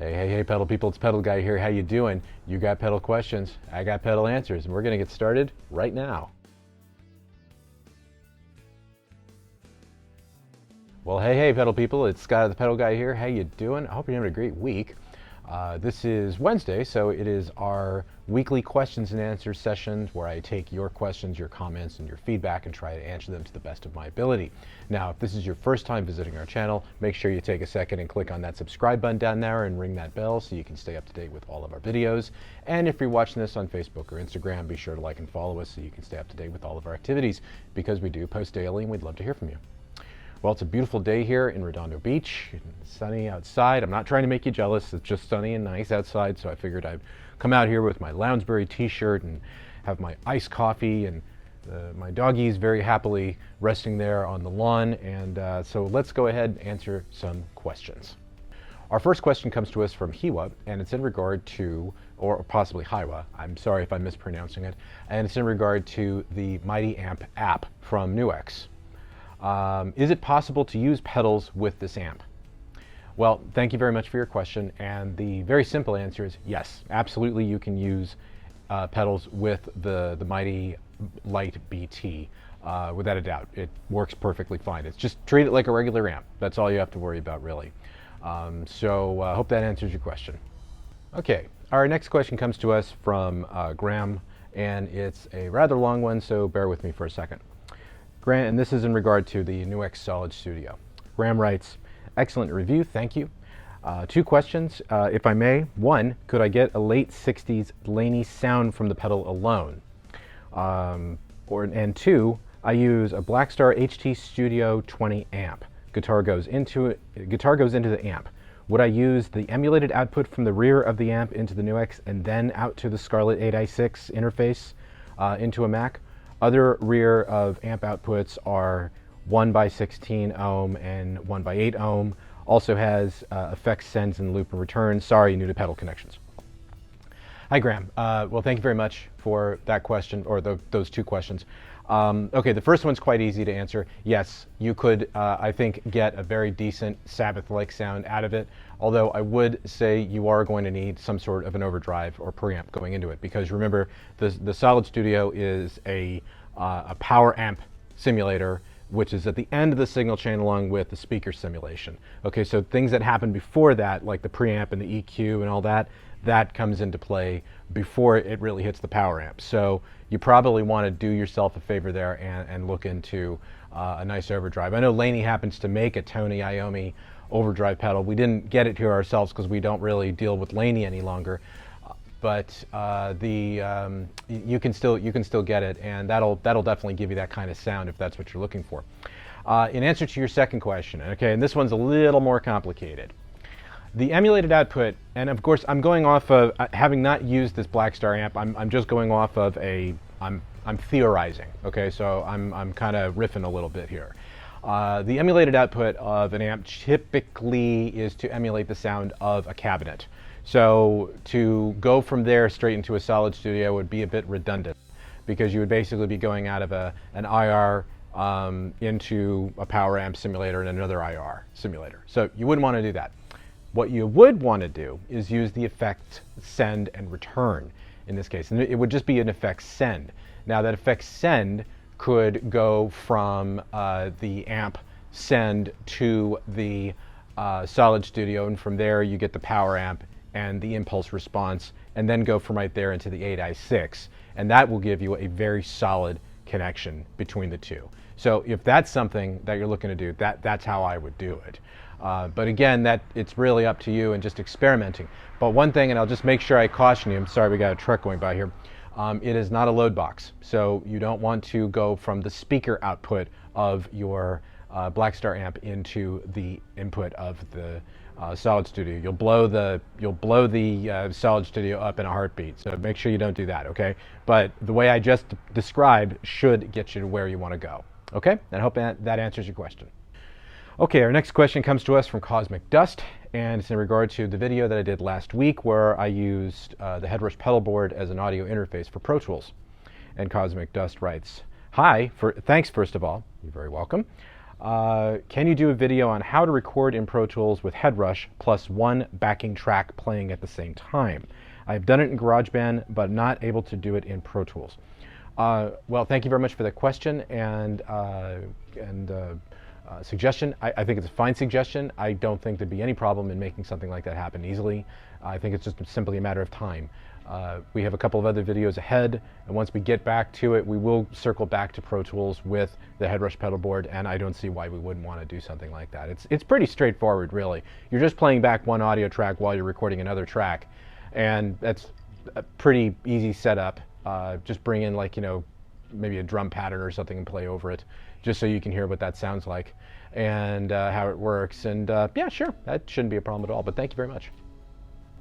Hey, pedal people, it's Pedal Guy here. How you doing? You got pedal questions, I got pedal answers, and we're gonna get started right now. Well, hey, pedal people, it's Scott, the Pedal Guy here. How you doing? I hope you're having a great week. This is Wednesday, so it is our weekly questions and answers session where I take your questions, your comments, and your feedback and try to answer them to the best of my ability. Now, if this is your first time visiting our channel, make sure you take a second and click on that subscribe button down there and ring that bell so you can stay up to date with all of our videos. And if you're watching this on Facebook or Instagram, be sure to like and follow us so you can stay up to date with all of our activities, because we do post daily and we'd love to hear from you. Well, it's a beautiful day here in Redondo Beach. It's sunny outside. I'm not trying to make you jealous. It's just sunny and nice outside, so I figured I'd come out here with my Lounsbury t-shirt and have my iced coffee, and my doggies very happily resting there on the lawn. And so let's go ahead and answer some questions. Our first question comes to us from Hiwa, and it's in regard to, or possibly Hiwa, I'm sorry if I'm mispronouncing it, and it's in regard to the Mighty Amp app from NuX. Is it possible to use pedals with this amp? Well, thank you very much for your question, and the very simple answer is yes, absolutely you can use pedals with the Mighty Light BT, without a doubt. It works perfectly fine. It's just treat it like a regular amp. That's all you have to worry about, really. So I hope that answers your question. Okay, our next question comes to us from Graham, and it's a rather long one, so bear with me for a second. Grant, and this is in regard to the NuX Solid Studio. Graham writes, excellent review, thank you. Two questions, if I may. One, could I get a late 60s Laney sound from the pedal alone? And two, I use a Blackstar HT Studio 20 amp. Guitar goes into the amp. Would I use the emulated output from the rear of the amp into the NuX and then out to the Scarlett 8i6 interface into a Mac? Other rear of amp outputs are 1x16 ohm and 1x8 ohm. Also has effects sends and loop and returns. Sorry, new to pedal connections. Hi, Graham. Well, thank you very much for that question, or those two questions. Okay, the first one's quite easy to answer. Yes, you could, I think, get a very decent Sabbath-like sound out of it, although I would say you are going to need some sort of an overdrive or preamp going into it, because remember, the Solid Studio is a power amp simulator, which is at the end of the signal chain along with the speaker simulation. Okay, so things that happen before that, like the preamp and the EQ and all that, that comes into play before it really hits the power amp. So you probably want to do yourself a favor there and look into a nice overdrive. I know Laney happens to make a Tony Iommi overdrive pedal. We didn't get it here ourselves because we don't really deal with Laney any longer. But you can still get it, and that'll definitely give you that kind of sound if that's what you're looking for. In answer to your second question, okay, and this one's a little more complicated. The emulated output, and of course I'm going off of, having not used this Blackstar amp, I'm just going off of I'm theorizing, okay, so I'm kind of riffing a little bit here. The emulated output of an amp typically is to emulate the sound of a cabinet. So to go from there straight into a Solid Studio would be a bit redundant, because you would basically be going out of an IR into a power amp simulator and another IR simulator. So you wouldn't want to do that. What you would want to do is use the effect send and return in this case, and it would just be an effect send. Now that effect send could go from the amp send to the Solid Studio, and from there you get the power amp and the impulse response, and then go from right there into the 8i6, and that will give you a very solid connection between the two. So if that's something that you're looking to do, that's how I would do it. But again, it's really up to you and just experimenting. But one thing, and I'll just make sure I caution you, I'm sorry we got a truck going by here, it is not a load box. So you don't want to go from the speaker output of your Blackstar amp into the input of the Solid Studio. You'll blow the Solid Studio up in a heartbeat. So make sure you don't do that, okay? But the way I just described should get you to where you want to go. Okay? And I hope that answers your question. Okay, our next question comes to us from Cosmic Dust, and it's in regard to the video that I did last week where I used the Headrush pedal board as an audio interface for Pro Tools. And Cosmic Dust writes, hi, thanks first of all, you're very welcome. Can you do a video on how to record in Pro Tools with Headrush plus one backing track playing at the same time? I've done it in GarageBand, but not able to do it in Pro Tools. Well, thank you very much for the question and suggestion. I think it's a fine suggestion. I don't think there'd be any problem in making something like that happen easily. I think it's just simply a matter of time. We have a couple of other videos ahead, and once we get back to it, we will circle back to Pro Tools with the Headrush pedal board, and I don't see why we wouldn't want to do something like that. It's pretty straightforward, really. You're just playing back one audio track while you're recording another track, and that's a pretty easy setup. Just bring in, like, you know, maybe a drum pattern or something and play over it, just so you can hear what that sounds like and how it works. And yeah, sure, that shouldn't be a problem at all, but thank you very much.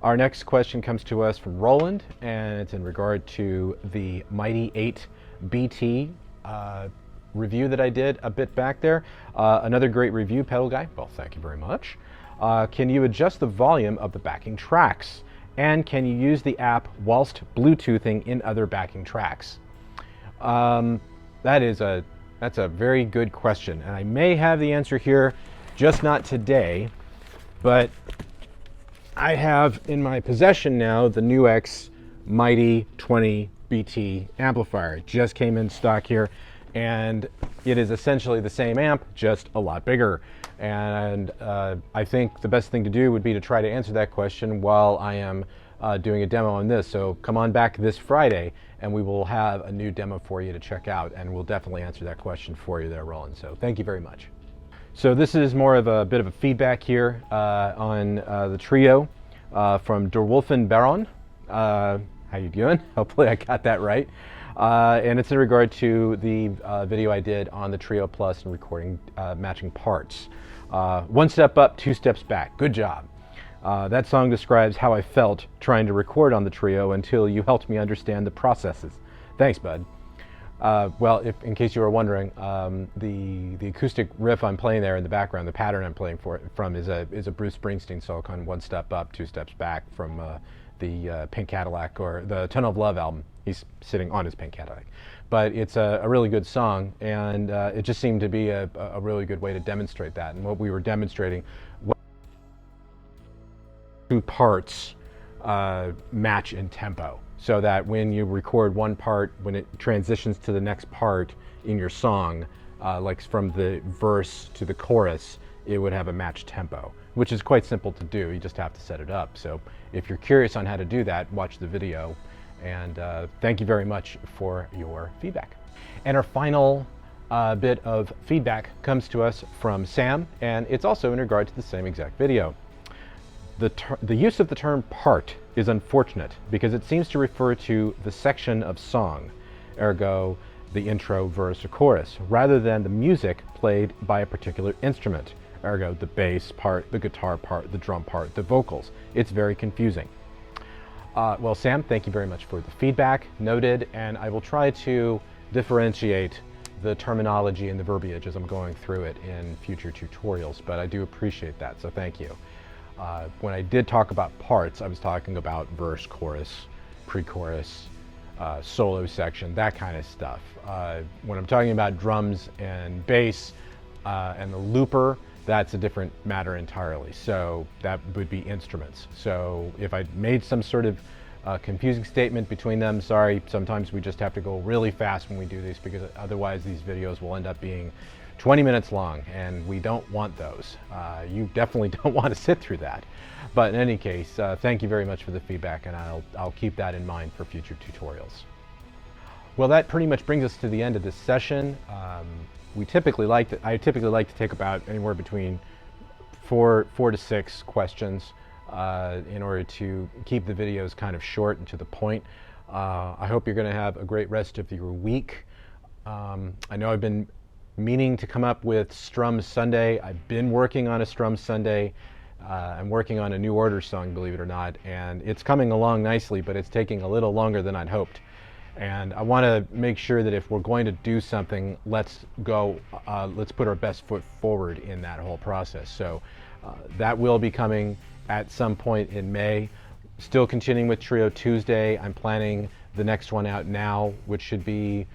Our next question comes to us from Roland, and it's in regard to the Mighty 8 BT review that I did a bit back there. Another great review, Pedal Guy. Well, thank you very much. Can you adjust the volume of the backing tracks? And can you use the app whilst Bluetoothing in other backing tracks? That's a very good question, and I may have the answer here, just not today, but I have in my possession now the NuX Mighty 20 BT amplifier. It just came in stock here, and it is essentially the same amp, just a lot bigger. And I think the best thing to do would be to try to answer that question while I am doing a demo on this. So come on back this Friday, and we will have a new demo for you to check out, and we'll definitely answer that question for you there, Roland. So thank you very much. So this is more of a bit of a feedback here on the trio from Der Wolfen Baron. How you doing? Hopefully I got that right. And it's in regard to the video I did on the Trio Plus and recording matching parts. One step up, two steps back. Good job. That song describes how I felt trying to record on the Trio until you helped me understand the processes. Thanks, bud. Well, in case you were wondering, the acoustic riff I'm playing there in the background, the pattern I'm playing from is a Bruce Springsteen song on One Step Up, Two Steps Back from the Pink Cadillac, or the Tunnel of Love album. He's sitting on his Pink Cadillac. But it's a really good song, and it just seemed to be a really good way to demonstrate that. And what we were demonstrating, two parts match in tempo, so that when you record one part, when it transitions to the next part in your song, like from the verse to the chorus, it would have a matched tempo, which is quite simple to do. You just have to set it up. So if you're curious on how to do that, watch the video. And thank you very much for your feedback. And our final bit of feedback comes to us from Sam, and it's also in regard to the same exact video. The use of the term part is unfortunate because it seems to refer to the section of song, ergo the intro, verse, or chorus, rather than the music played by a particular instrument, ergo the bass part, the guitar part, the drum part, the vocals. It's very confusing. Well, Sam, thank you very much for the feedback, noted, and I will try to differentiate the terminology and the verbiage as I'm going through it in future tutorials, but I do appreciate that, so thank you. When I did talk about parts, I was talking about verse, chorus, pre-chorus, solo section, that kind of stuff. When I'm talking about drums and bass and the looper, that's a different matter entirely. So that would be instruments. So if I made some sort of confusing statement between them, sorry, sometimes we just have to go really fast when we do these, because otherwise these videos will end up being 20 minutes long, and we don't want those. You definitely don't want to sit through that. But in any case, thank you very much for the feedback, and I'll keep that in mind for future tutorials. Well, that pretty much brings us to the end of this session. I typically like to take about anywhere between four to six questions in order to keep the videos kind of short and to the point. I hope you're going to have a great rest of your week. I know I've been meaning to come up with SDRUM Sunday. I've been working on a SDRUM Sunday. I'm working on a New Order song, believe it or not, and it's coming along nicely, but it's taking a little longer than I'd hoped. And I want to make sure that if we're going to do something, let's put our best foot forward in that whole process. So that will be coming at some point in May. Still continuing with Trio Tuesday. I'm planning the next one out now, which should be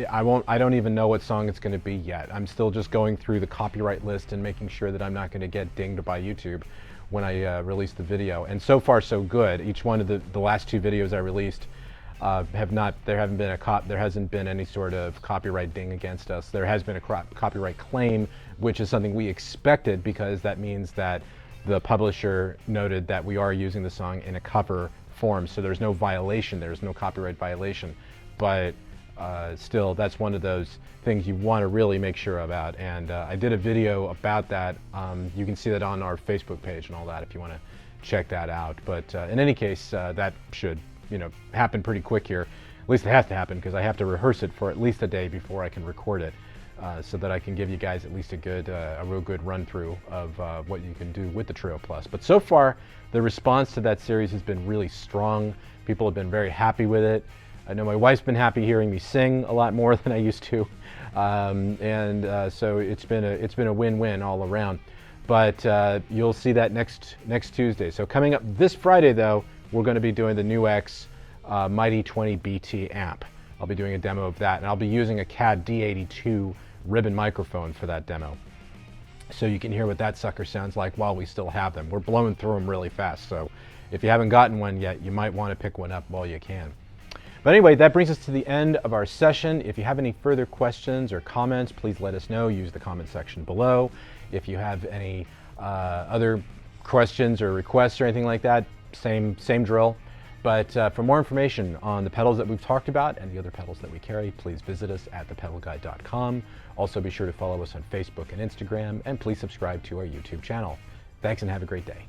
I don't even know what song it's going to be yet. I'm still just going through the copyright list and making sure that I'm not going to get dinged by YouTube when I release the video. And so far so good. Each one of the last 2 videos I released there hasn't been any sort of copyright ding against us. There has been a copyright claim, which is something we expected, because that means that the publisher noted that we are using the song in a cover form, so there's no violation, there's no copyright violation. But still, that's one of those things you want to really make sure about. And I did a video about that. You can see that on our Facebook page and all that if you want to check that out. But in any case, that should happen pretty quick here. At least it has to happen, because I have to rehearse it for at least a day before I can record it, so that I can give you guys at least a real good run through of what you can do with the Trio Plus. But so far, the response to that series has been really strong. People have been very happy with it. I know my wife's been happy hearing me sing a lot more than I used to, so it's been a win-win all around. But you'll see that next Tuesday. So coming up this Friday, though, we're going to be doing the NuX Mighty 20 BT amp. I'll be doing a demo of that, and I'll be using a CAD D82 Ribbon microphone for that demo, so you can hear what that sucker sounds like while we still have them. We're blowing through them really fast, so if you haven't gotten one yet, you might want to pick one up while you can. But anyway, that brings us to the end of our session. If you have any further questions or comments, please let us know. Use the comment section below. If you have any other questions or requests or anything like that, same drill. But for more information on the pedals that we've talked about and the other pedals that we carry, please visit us at ThePedalGuy.com. Also be sure to follow us on Facebook and Instagram, and please subscribe to our YouTube channel. Thanks and have a great day.